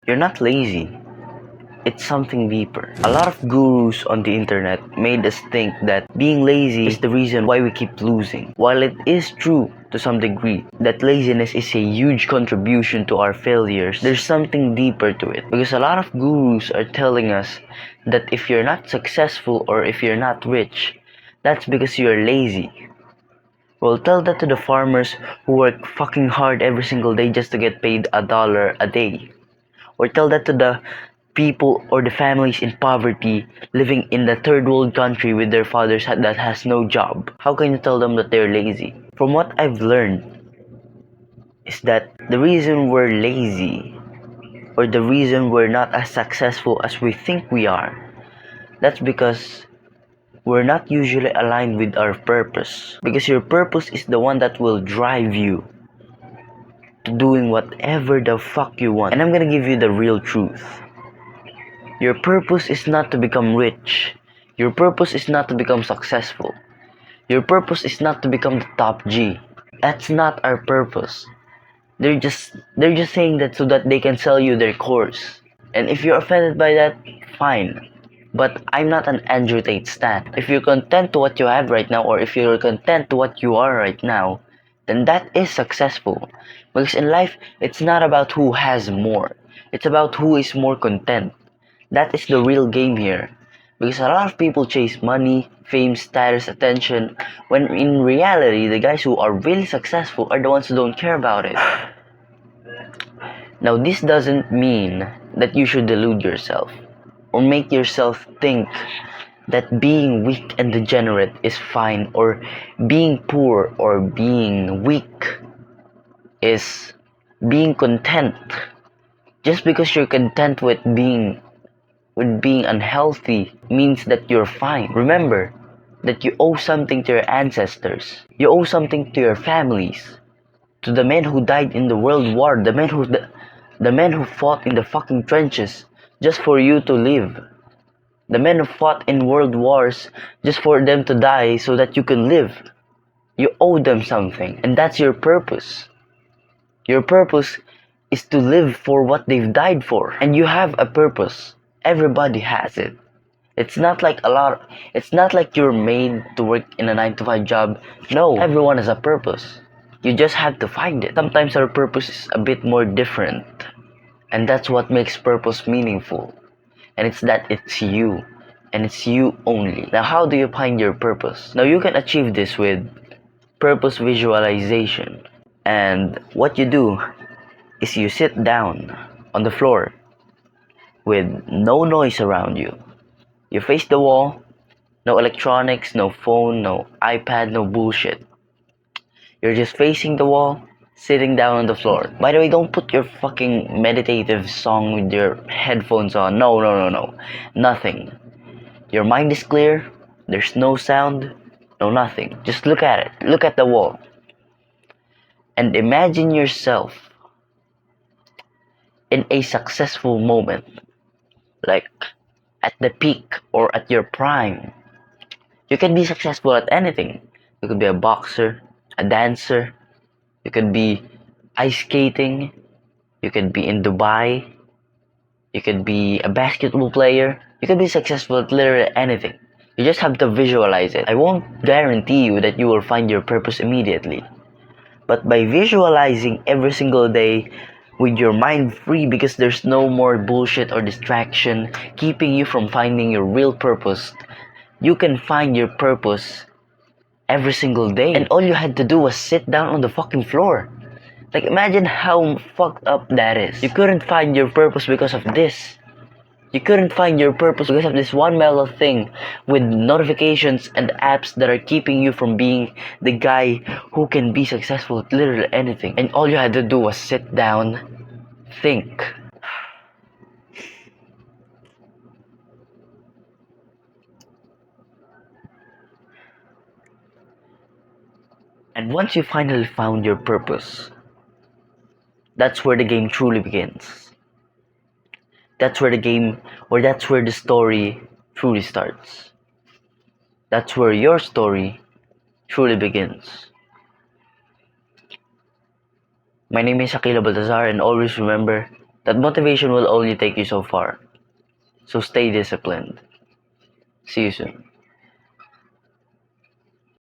You're not lazy. It's something deeper. A lot of gurus on the internet made us think that being lazy is the reason why we keep losing. While it is true to some degree that laziness is a huge contribution to our failures, there's something deeper to it. Because a lot of gurus are telling us that if you're not successful or if you're not rich, that's because you're lazy. Well, tell that to the farmers who work fucking hard every single day just to get paid $1 a day. Or tell that to the people or the families in poverty living in the third world country with their fathers that has no job. How can you tell them that they're lazy? From what I've learned is that the reason we're lazy or the reason we're not as successful as we think we are, that's because we're not usually aligned with our purpose. Because your purpose is the one that will drive you to doing whatever the fuck you want. And I'm gonna give you the real truth. Your purpose is not to become rich. Your purpose is not to become successful. Your purpose is not to become the top G. That's not our purpose. They're just saying that so that they can sell you their course. And if you're offended by that, fine. But I'm not an Andrew Tate stan. If you're content to what you have right now, or if you're content to what you are right now, then that is successful. Because in life, it's not about who has more. It's about who is more content. That is the real game here. Because a lot of people chase money, fame, status, attention, when in reality, the guys who are really successful are the ones who don't care about it. Now, this doesn't mean that you should delude yourself or make yourself think that being weak and degenerate is fine, or being poor or being weak is being content. Just because you're content with being unhealthy means that you're fine. Remember that you owe something to your ancestors. You owe something to your families, to the men who died in the World War, the men who fought in the fucking trenches just for you to live. The men who fought in world wars just for them to die so that you can live. You owe them something, and that's your purpose. Your purpose is to live for what they've died for, and you have a purpose. Everybody has it. It's not like you're made to work in a 9 to 5 job. No, everyone has a purpose. You just have to find it. Sometimes our purpose is a bit more different, and that's what makes purpose meaningful. And it's that it's you, and it's you only. Now, how do you find your purpose? Now, you can achieve this with purpose visualization. And what you do is you sit down on the floor with no noise around you. You face the wall, no electronics, no phone, no iPad, no bullshit. You're just facing the wall, sitting down on the floor. By the way, don't put your fucking meditative song with your headphones on. No, no, no, no. Nothing. Your mind is clear, there's no sound, no nothing. Just look at it. Look at the wall. And imagine yourself in a successful moment. Like at the peak or at your prime. You can be successful at anything. You could be a boxer, a dancer. You could be ice skating. You could be in Dubai. You could be a basketball player. You could be successful at literally anything. You just have to visualize it. I won't guarantee you that you will find your purpose immediately. But by visualizing every single day with your mind free, because there's no more bullshit or distraction keeping you from finding your real purpose, you can find your purpose every single day. And all you had to do was sit down on the fucking floor. Like, imagine how fucked up that is. You couldn't find your purpose because of this. You couldn't find your purpose because of this one mellow thing with notifications and apps that are keeping you from being the guy who can be successful at literally anything. And all you had to do was sit down, think. And once you finally found your purpose, that's where the game truly begins. That's where the story truly starts. That's where your story truly begins. My name is Akila Baltazar, and always remember, that motivation will only take you so far. So stay disciplined. See you soon.